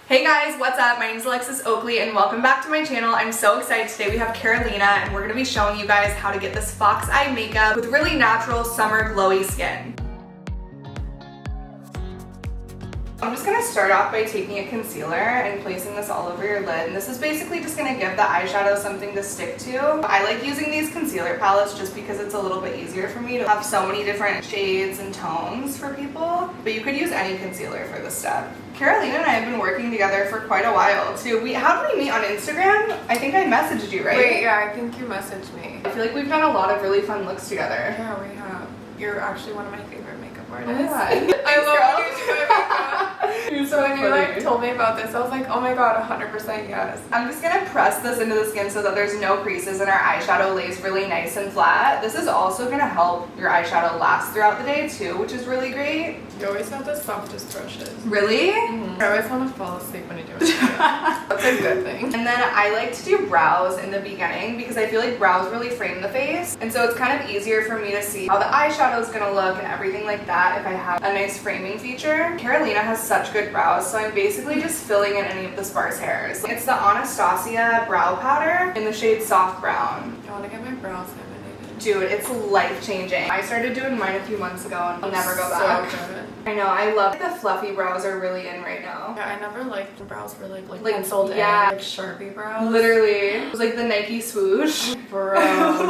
Hey guys, what's up? My name is Alexis Oakley and welcome back to my channel. I'm so excited. Today we have Carolina and we're going to be showing you guys how to get this fox eye makeup with really natural summer glowy skin. I'm just going to start off by taking a concealer and placing this all over your lid. And this is basically just going to give the eyeshadow something to stick to. I like using these concealer palettes just because it's a little bit easier for me to have so many different shades and tones for people. But you could use any concealer for this step. Carolina and I have been working together for quite a while too. How did we meet on Instagram? I think I messaged you, right? Wait, yeah, I think you messaged me. I feel like we've done a lot of really fun looks together. Yeah, we have. You're actually one of my favorite makeup artists. Oh my God. I love when you do my makeup. So when you like told me about this, I was like, oh my god, 100% yes. I'm just gonna press this into the skin so that there's no creases and our eyeshadow lays really nice and flat. This is also gonna help your eyeshadow last throughout the day too, which is really great. You always have the softest brushes. Really? Mm-hmm. I always want to fall asleep when you do it. That's a good thing. And then I like to do brows in the beginning because I feel like brows really frame the face. And so it's kind of easier for me to see how the eyeshadow is gonna look and everything like that if I have a nice framing feature. Carolina has such good brows, so I'm basically just filling in any of the sparse hairs. It's the Anastasia brow powder in the shade Soft Brown. I want to get my brows laminated. Dude, it's life-changing. I started doing mine a few months ago and I'll never go back. So good. I know, I love the fluffy brows are really in right now. Yeah, I never liked the brows were like penciled in, yeah. like Sharpie brows. Literally. It was like the Nike swoosh. Bro,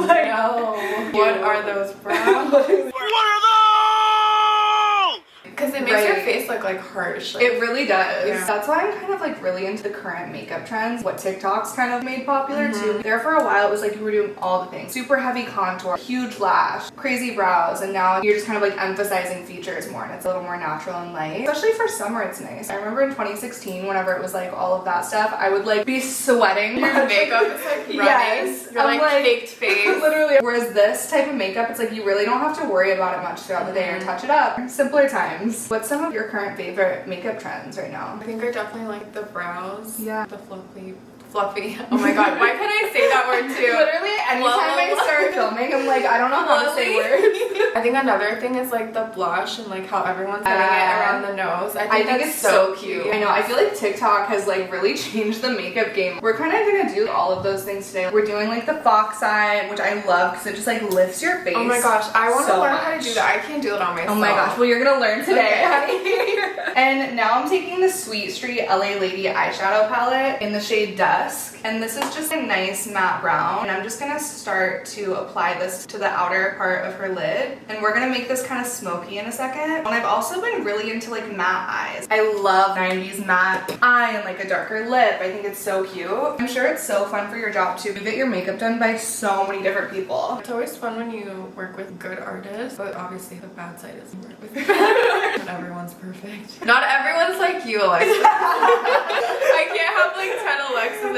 Like, no. What are those brows? What are those? Because it makes your face look like harsh. Like, It really does. Yeah. That's why I'm kind of like really into the current makeup trends, what TikTok's kind of made popular too. There for a while it was like you were doing all the things. Super heavy contour, huge lash, crazy brows, and now you're just kind of like emphasizing features more and it's a little more natural and light. Especially for summer it's nice. I remember in 2016 whenever it was like all of that stuff, I would like be sweating. your makeup is like running. Yes. You're I'm like faked face. Literally. Whereas this type of makeup, it's like you really don't have to worry about it much throughout the day or touch it up. Simpler times. What's some of your current favorite makeup trends right now? I think I definitely like the brows. Yeah. The fluffy. Oh my god, why can't I say that word too? Literally, anytime I start filming, I'm like, I don't know how to say words. I think another thing is like the blush and like how everyone's getting it around the nose. I think it's so cute. I know, I feel like TikTok has like really changed the makeup game. We're kind of gonna do all of those things today. We're doing like the fox eye, which I love because it just like lifts your face. Oh my gosh, I want to so learn much. how to do that. I can't do it on myself. Oh my gosh, well you're gonna learn today, Okay. honey. And now I'm taking the Sweet Street LA Lady eyeshadow palette in the shade Dusk. And this is just a nice matte brown. And I'm just gonna start to apply this to the outer part of her lid. And we're gonna make this kind of smoky in a second. And I've also been really into like matte eyes. I love 90s matte eye and like a darker lip. I think it's so cute. I'm sure it's so fun for your job too. You get your makeup done by so many different people. It's always fun when you work with good artists, but obviously the bad side is you work with Not everyone's perfect. Not everyone's like you, Alexis. I can't have like 10 Alexis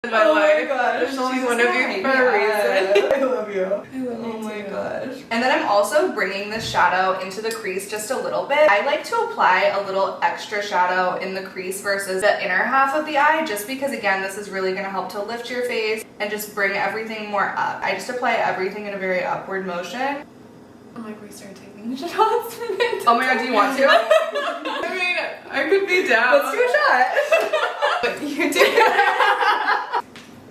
in my life. gosh. There's only one of you for a reason. I love you. Oh my gosh. And then I'm also bringing this shadow into the crease just a little bit. I like to apply a little extra shadow in the crease versus the inner half of the eye just because again this is really going to help to lift your face and just bring everything more up. I just apply everything in a very upward motion. I'm like, we started taking shots. Oh my god, do you want to? I mean, I could be down. Let's do a shot. But you do.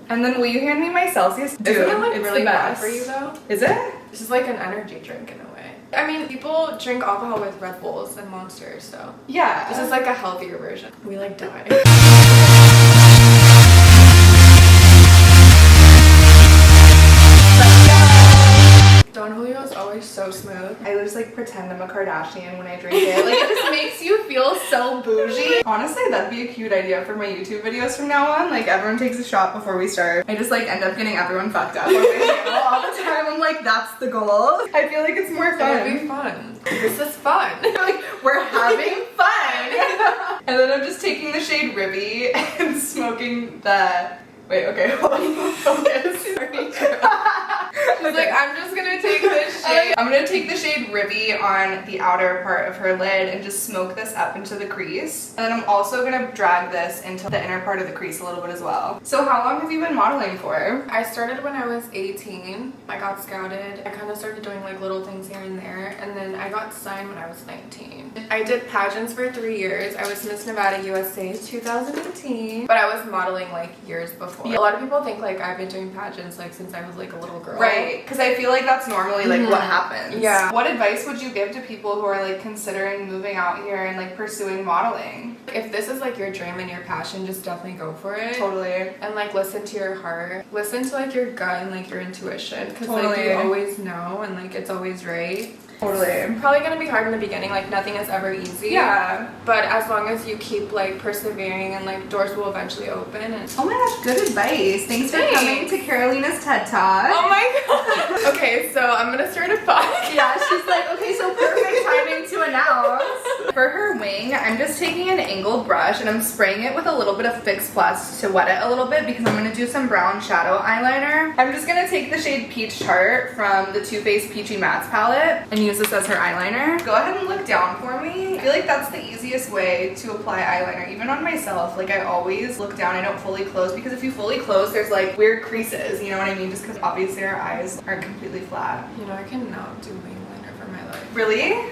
And then will you hand me my Celsius? Dude, Isn't it like it's really the bad best. for you though? Is it? This is like an energy drink in a way. I mean, people drink alcohol with Red Bulls and Monsters, so Yeah. this is like a healthier version. We like die. Don Julio's always so smooth. I just like pretend I'm a Kardashian when I drink it. Like it just makes you feel so bougie. Honestly, that'd be a cute idea for my YouTube videos from now on. Like everyone takes a shot before we start. I just like end up getting everyone fucked up on my channel all the time. I'm like, that's the goal. I feel like it's more fun. It would be fun. This is fun. Like we're having fun. And then I'm just taking the shade Ribby and smoking the. Wait, okay, hold on. Focus. It's like, I'm just gonna take this shade. I'm gonna take the shade Ribby on the outer part of her lid and just smoke this up into the crease. And then I'm also gonna drag this into the inner part of the crease a little bit as well. So how long have you been modeling for? I started when I was 18. I got scouted. I kind of started doing like little things here and there. And then I got signed when I was 19. I did pageants for 3 years. I was Miss Nevada USA 2018, but I was modeling like years before. Yeah. A lot of people think like I've been doing pageants like since I was like a little girl. Right, because I feel like that's normally like what happens. Yeah. What advice would you give to people who are like considering moving out here and like pursuing modeling? If this is like your dream and your passion, just definitely go for it. Totally. And like listen to your heart. Listen to like your gut and like your intuition. Because like Totally. you always know and like it's always right. Totally. Probably gonna be hard in the beginning, like nothing is ever easy. Yeah. But as long as you keep like persevering and like doors will eventually open. And oh my gosh, good advice. Thanks for coming to Carolina's TED Talk. Oh my god. Okay, so I'm gonna start a podcast. Yeah, she's like, okay, so perfect timing to announce. For her wing, I'm just taking an angled brush and I'm spraying it with a little bit of Fix Plus to wet it a little bit because I'm gonna do some brown shadow eyeliner. I'm just gonna take the shade Peach Tart from the Too Faced Peachy Mattes palette and use this as her eyeliner. Go ahead and look down for me. I feel like that's the easiest way to apply eyeliner, even on myself. Like I always look down, I don't fully close because if you fully close, there's like weird creases, you know what I mean? Just because obviously our eyes aren't completely flat. You know, I cannot do wing liner for my life. Really?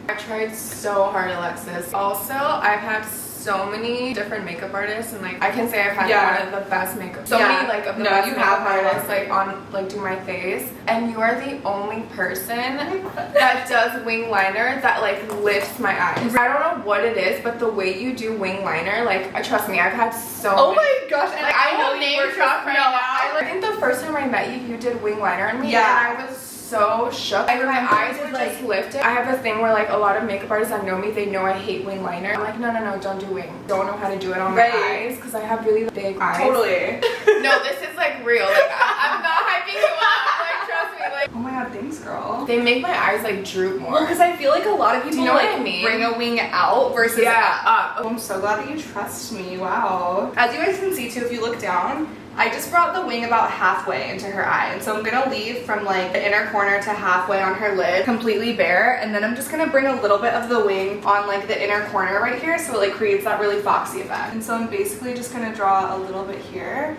I tried so hard, Alexis. Also, I've had so many different makeup artists and like I can say I've had one of the best makeup many like of the best makeup artists like on like do my face, and you are the only person that does wing liner that like lifts my eyes. I don't know what it is, but the way you do wing liner, like trust me, I've had so oh many. my gosh, and like, I know you were drop right now. now. I think the first time I met you, you did wing liner on me, Yeah. and I was so shook. I remember my eyes were just lifted. I have a thing where like a lot of makeup artists that know me, they know I hate wing liner. I'm like, no, don't do wing. Don't know how to do it on my eyes because I have really big eyes. Totally. No, this is like real. Like I'm not hyping you up. Like trust me. Like oh my god, thanks, girl. they make my eyes like droop more. Well, because I feel like a lot of people you know like what I mean? bring a wing out versus up. Oh, I'm so glad that you trust me. Wow. As you guys can see too, if you look down, I just brought the wing about halfway into her eye, and so I'm gonna leave from like the inner corner to halfway on her lid completely bare, and then I'm just gonna bring a little bit of the wing on like the inner corner right here so it like creates that really foxy effect. And so I'm basically just gonna draw a little bit here.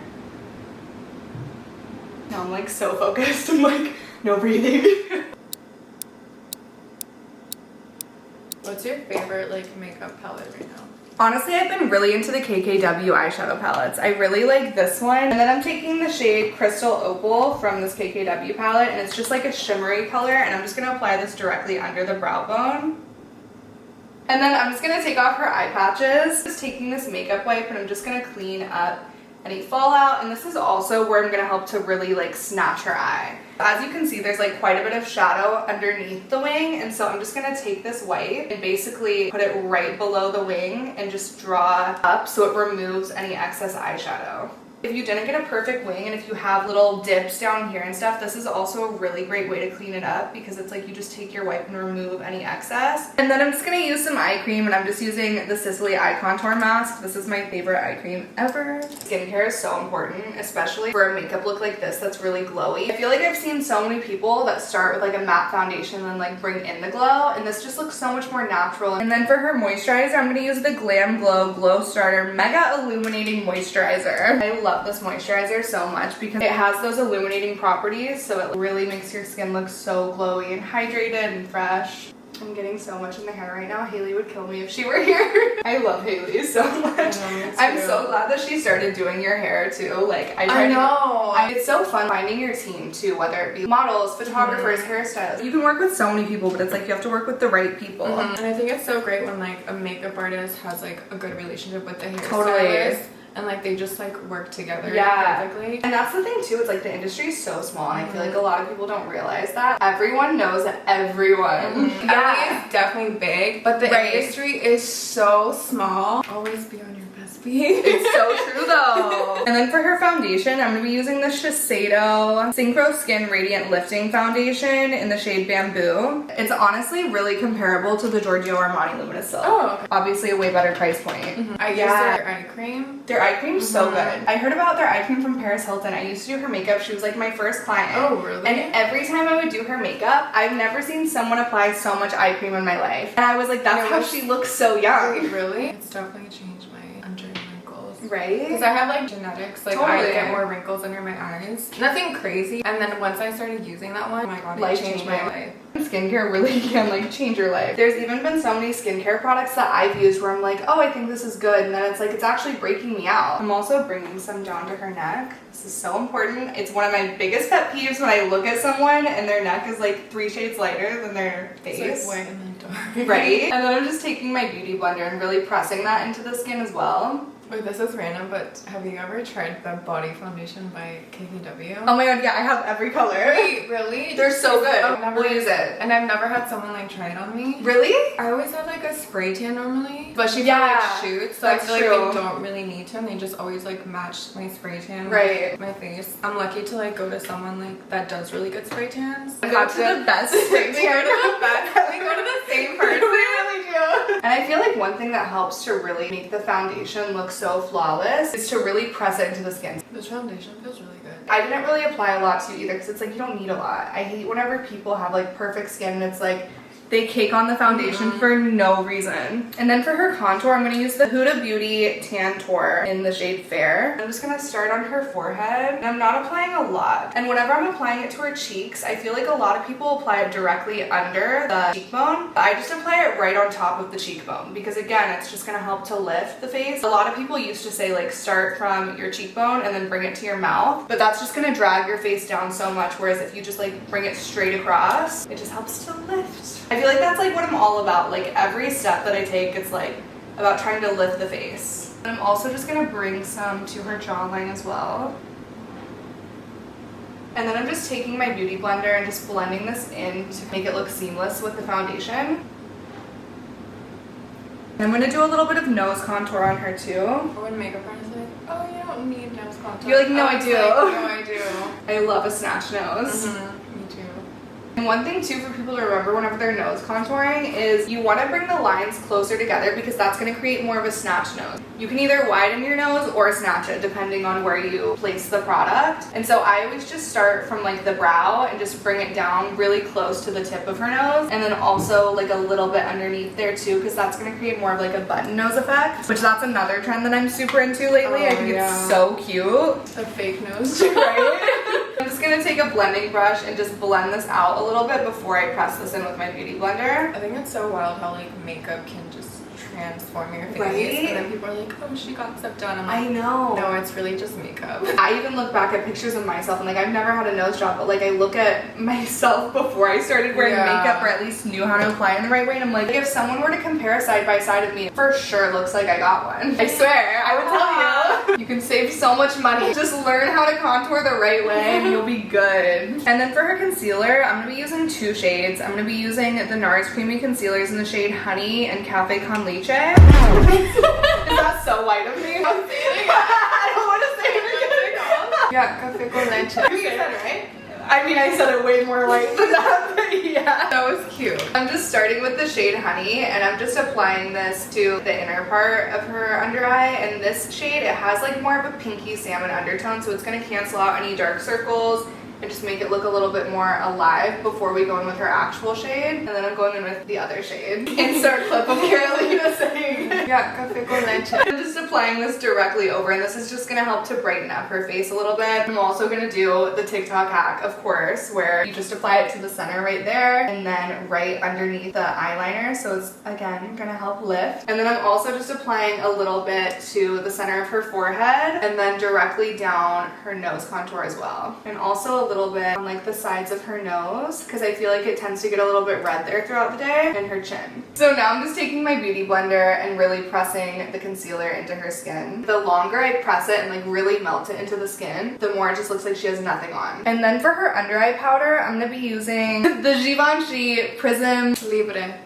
Now I'm like so focused, I'm like no breathing. What's your favorite like makeup palette right now? Honestly, I've been really into the KKW eyeshadow palettes. I really like this one. And then I'm taking the shade Crystal Opal from this KKW palette, and it's just like a shimmery color, and I'm just gonna apply this directly under the brow bone. And then I'm just gonna take off her eye patches. Just taking this makeup wipe, and I'm just gonna clean up any fallout, and this is also where I'm gonna help to really like snatch her eye. As you can see, there's like quite a bit of shadow underneath the wing, and so I'm just gonna take this wipe and basically put it right below the wing and just draw up so it removes any excess eyeshadow. If you didn't get a perfect wing and if you have little dips down here and stuff, this is also a really great way to clean it up because it's like you just take your wipe and remove any excess. And then I'm just gonna use some eye cream, and I'm just using the Sicily Eye Contour Mask. This is my favorite eye cream ever. Skincare is so important, especially for a makeup look like this that's really glowy. I feel like I've seen so many people that start with like a matte foundation and like bring in the glow, and this just looks so much more natural. And then for her moisturizer, I'm gonna use the Glam Glow Glow Starter Mega Illuminating Moisturizer. I love this moisturizer so much because it has those illuminating properties, so it really makes your skin look so glowy and hydrated and fresh. I'm getting so much in the hair right now. Haley would kill me if she were here. I love Haley so much. I'm so glad that she started doing your hair too. Like I know. It's so fun finding your team too, whether it be models, photographers, hairstylists. You can work with so many people, but it's like you have to work with the right people. And I think it's so great when like a makeup artist has like a good relationship with the hairstylist. Totally. And like they just like work together perfectly. And that's the thing too, it's like the industry is so small, and I feel like a lot of people don't realize that. Everyone knows everyone. LA is definitely big, but the industry is so small. Always be on your best behavior. It's so true though. And then for her foundation, I'm gonna be using the Shiseido Synchro Skin Radiant Lifting Foundation in the shade Bamboo. It's honestly really comparable to the Giorgio Armani Luminous Silk. Oh, okay. Obviously a way better price point. I use their eye cream. Their eye cream's so good. I heard about their eye cream from Paris Hilton. I used to do her makeup. She was like my first client. Oh, really? And every time I would do her makeup, I've never seen someone apply so much eye cream in my life. And I was like, that's how she looks so young. Really? It's definitely changed my under wrinkles. Right? Because I have like genetics, like Totally. I get more wrinkles under my eyes. Nothing crazy. And then once I started using that one, oh my god, it changed my life. Skincare really can like change your life. There's even been so many skincare products that I've used where I'm like, oh, I think this is good, and then it's like it's actually breaking me out. I'm also bringing some down to her neck. This is so important. It's one of my biggest pet peeves when I look at someone and their neck is like 3 shades lighter than their face. It's like white and then dark. Right? And then I'm just taking my beauty blender and really pressing that into the skin as well. Wait, this is random, but have you ever tried the body foundation by KKW? Oh my god, yeah, I have every color. Wait, really? They're so good. We'll use it. And I've never had someone like try it on me. Really? I always have like a spray tan normally, especially Yeah, for like shoots. So I that's feel true. like they don't really need to, and they just always like match my spray tan Right. with my face. I'm lucky to like go to someone like that does really good spray tans. Go to the best spray We go to the best. We go to the same person. We really do. And I feel like one thing that helps to really make the foundation look so flawless is to really press it into the skin. This foundation feels really good. I didn't really apply a lot to either because it's like you don't need a lot. I hate whenever people have like perfect skin and it's like they cake on the foundation for no reason. And then for her contour, I'm going to use the Huda Beauty Tan Tour in the shade Fair. I'm just going to start on her forehead. And I'm not applying a lot. And whenever I'm applying it to her cheeks, I feel like a lot of people apply it directly under the cheekbone. I just apply it right on top of the cheekbone because again, it's just going to help to lift the face. A lot of people used to say like start from your cheekbone and then bring it to your mouth, but that's just going to drag your face down so much, whereas if you just like bring it straight across, it just helps to lift. I feel like that's like what I'm all about. Like every step that I take, it's like about trying to lift the face. And I'm also just gonna bring some to her jawline as well. And then I'm just taking my beauty blender and just blending this in to make it look seamless with the foundation. And I'm gonna do a little bit of nose contour on her too. Or when makeup artists are like, oh, you don't need nose contour. You're like, no, I do. Like, no, I do. I love a snatch nose. Me too. And one thing too for people to remember whenever they're nose contouring is you want to bring the lines closer together because that's going to create more of a snatch nose. You can either widen your nose or snatch it depending on where you place the product. And so I always just start from like the brow and just bring it down really close to the tip of her nose, and then also like a little bit underneath there too because that's going to create more of like a button nose effect, which that's another trend that I'm super into lately. I think it's so cute. The fake nose. Right? I'm just going to take a blending brush and just blend this out a little bit before I press this in with my beauty blender. I think it's so wild how like makeup can just transform your face. Right? And then people are like, oh, she got stuff done. I'm like, I know. no, it's really just makeup. I even look back at pictures of myself and like I've never had a nose job, but like I look at myself before I started wearing makeup or at least knew how to apply it in the right way, and I'm like, if someone were to compare side by side of me, it for sure looks like I got one. I swear, I would tell you. You can save so much money. Just learn how to contour the right way and you'll be good. And then for her concealer, I'm going to be using 2 shades. I'm going to be using the NARS Creamy Concealers in the shade Honey and Cafe Con Leche. Is that so white of me? I'm feeling I don't want to say it again. Yeah, Cafe con Leche. You said it right? I mean, I said it way more white than that, but yeah. That was cute. I'm just starting with the shade Honey, and I'm just applying this to the inner part of her under eye. And this shade, it has like more of a pinky salmon undertone, so it's going to cancel out any dark circles and just make it look a little bit more alive before we go in with her actual shade. And then I'm going in with the other shade. Insert clip of Carolina saying, yeah, Cafe con Leche. I'm just applying this directly over, and this is just gonna help to brighten up her face a little bit. I'm also gonna do the TikTok hack, of course, where you just apply it to the center right there and then right underneath the eyeliner. So it's, again, gonna help lift. And then I'm also just applying a little bit to the center of her forehead and then directly down her nose contour as well. And also a little bit on like the sides of her nose because I feel like it tends to get a little bit red there throughout the day, and her chin. So now I'm just taking my beauty blender and really pressing the concealer into her skin. The longer I press it and like really melt it into the skin, the more it just looks like she has nothing on. And then for her under eye powder, I'm gonna be using the Givenchy Prism Libre.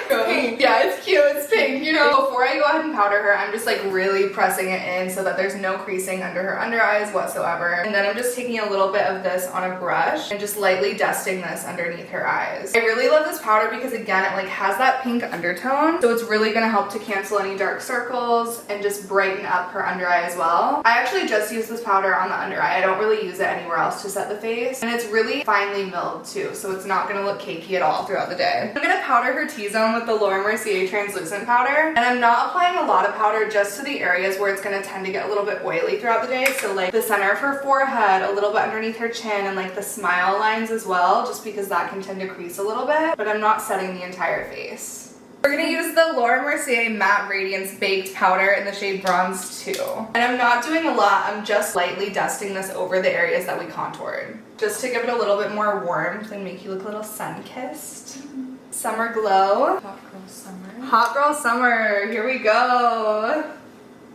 Pink. Yeah, it's cute, it's pink, you know. Before I go ahead and powder her, I'm just like really pressing it in so that there's no creasing under her under eyes whatsoever. And then I'm just taking a little bit of this on a brush and just lightly dusting this underneath her eyes. I really love this powder because again, it like has that pink undertone, so it's really gonna help to cancel any dark circles and just brighten up her under eye as well. I actually just use this powder on the under eye. I don't really use it anywhere else to set the face, and it's really finely milled too, so it's not gonna look cakey at all throughout the day. I'm gonna powder her T-zone with the Laura Mercier translucent powder. And I'm not applying a lot of powder, just to the areas where it's going to tend to get a little bit oily throughout the day. So like the center of her forehead, a little bit underneath her chin, and like the smile lines as well, just because that can tend to crease a little bit. But I'm not setting the entire face. We're gonna use the Laura Mercier Matte Radiance Baked Powder in the shade Bronze 2. And I'm not doing a lot, I'm just lightly dusting this over the areas that we contoured, just to give it a little bit more warmth and make you look a little sun-kissed. Summer glow. Hot girl summer. Hot girl summer, here we go.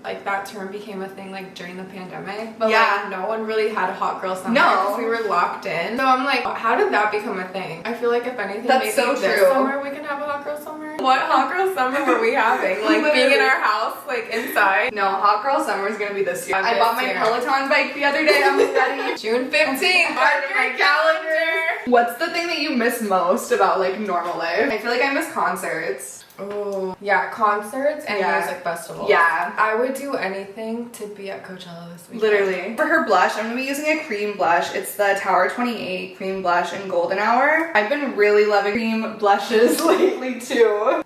Like that term became a thing like during the pandemic, but yeah, like no one really had a hot girl summer because we were locked in. So I'm like, how did that become a thing? I feel like if anything, that's maybe so this true. summer we can have a hot girl summer. What hot girl summer were we having? Like being in our house, like inside? No, hot girl summer is gonna be this year. I This bought my year. Peloton bike the other day. I'm ready. June 15th, Part of my calendar. What's the thing that you miss most about like normal life? I feel like I miss concerts. Oh, yeah, concerts and music festivals. Yeah. I would do anything to be at Coachella this weekend. Literally. For her blush, I'm gonna be using a cream blush. It's the Tower 28 cream blush in Golden Hour. I've been really loving cream blushes lately too.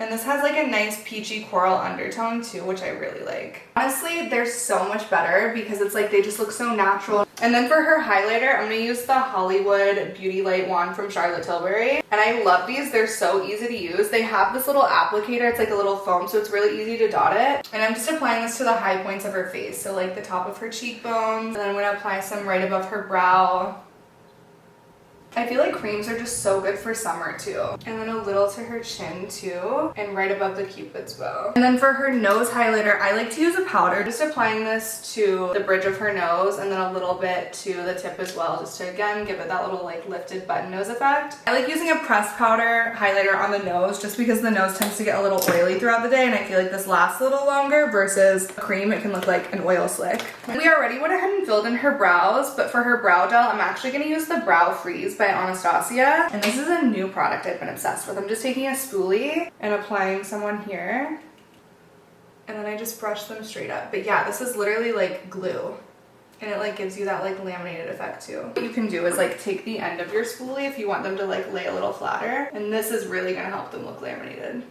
And this has like a nice peachy coral undertone too, which I really like. Honestly, they're so much better because it's like they just look so natural. And then for her highlighter, I'm gonna use the Hollywood Beauty Light Wand from Charlotte Tilbury. And I love these, they're so easy to use. They have this little applicator, it's like a little foam, so it's really easy to dot it. And I'm just applying this to the high points of her face, so like the top of her cheekbones. And then I'm gonna apply some right above her brow. I feel like creams are just so good for summer too. And then a little to her chin too, and right above the cupid's bow. And then for her nose highlighter, I like to use a powder, just applying this to the bridge of her nose and then a little bit to the tip as well, just to again give it that little like lifted button nose effect. I like using a pressed powder highlighter on the nose just because the nose tends to get a little oily throughout the day, and I feel like this lasts a little longer versus a cream. It can look like an oil slick. We already went ahead and filled in her brows, but for her brow gel, I'm actually gonna use the Brow Freeze by Anastasia, and this is a new product I've been obsessed with. I'm just taking a spoolie and applying some on here, and then I just brush them straight up. But yeah, this is literally like glue, and it like gives you that like laminated effect too. What you can do is like take the end of your spoolie if you want them to like lay a little flatter, and this is really gonna help them look laminated.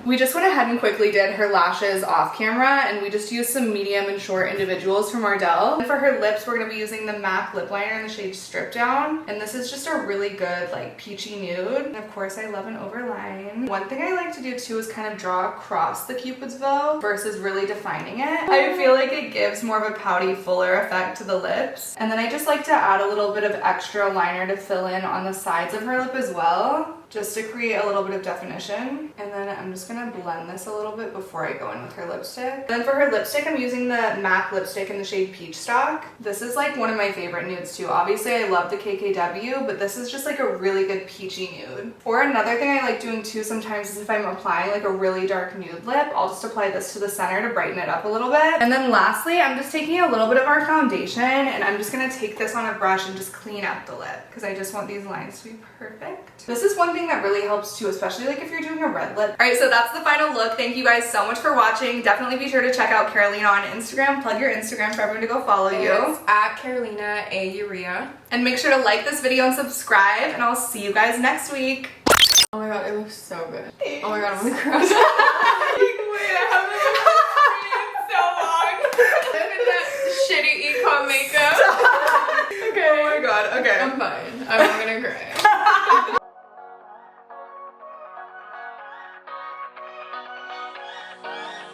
We just went ahead and quickly did her lashes off camera, and we just used some medium and short individuals from Ardell. And for her lips, we're gonna be using the MAC lip liner in the shade Strip Down. And this is just a really good like peachy nude. And of course I love an overline. One thing I like to do too is kind of draw across the cupid's bow versus really defining it. I feel like it gives more of a pouty, fuller effect to the lips. And then I just like to add a little bit of extra liner to fill in on the sides of her lip as well, just to create a little bit of definition. And then I'm just gonna blend this a little bit before I go in with her lipstick. Then for her lipstick, I'm using the MAC lipstick in the shade Peach Stock. This is like one of my favorite nudes too. Obviously I love the KKW, but this is just like a really good peachy nude. Or another thing I like doing too sometimes is if I'm applying like a really dark nude lip, I'll just apply this to the center to brighten it up a little bit. And then lastly, I'm just taking a little bit of our foundation, and I'm just gonna take this on a brush and just clean up the lip, because I just want these lines to be perfect. This is one thing that really helps too, especially like if you're doing a red lip. All right, so that's the final look. Thank you guys so much for watching. Definitely be sure to check out Carolina on Instagram. Plug your Instagram for everyone to go follow you. It's at Carolina A. Urrea. And make sure to like this video and subscribe, and I'll see you guys next week. Oh my god, it looks so good. Thanks. Oh my god, I'm gonna cry.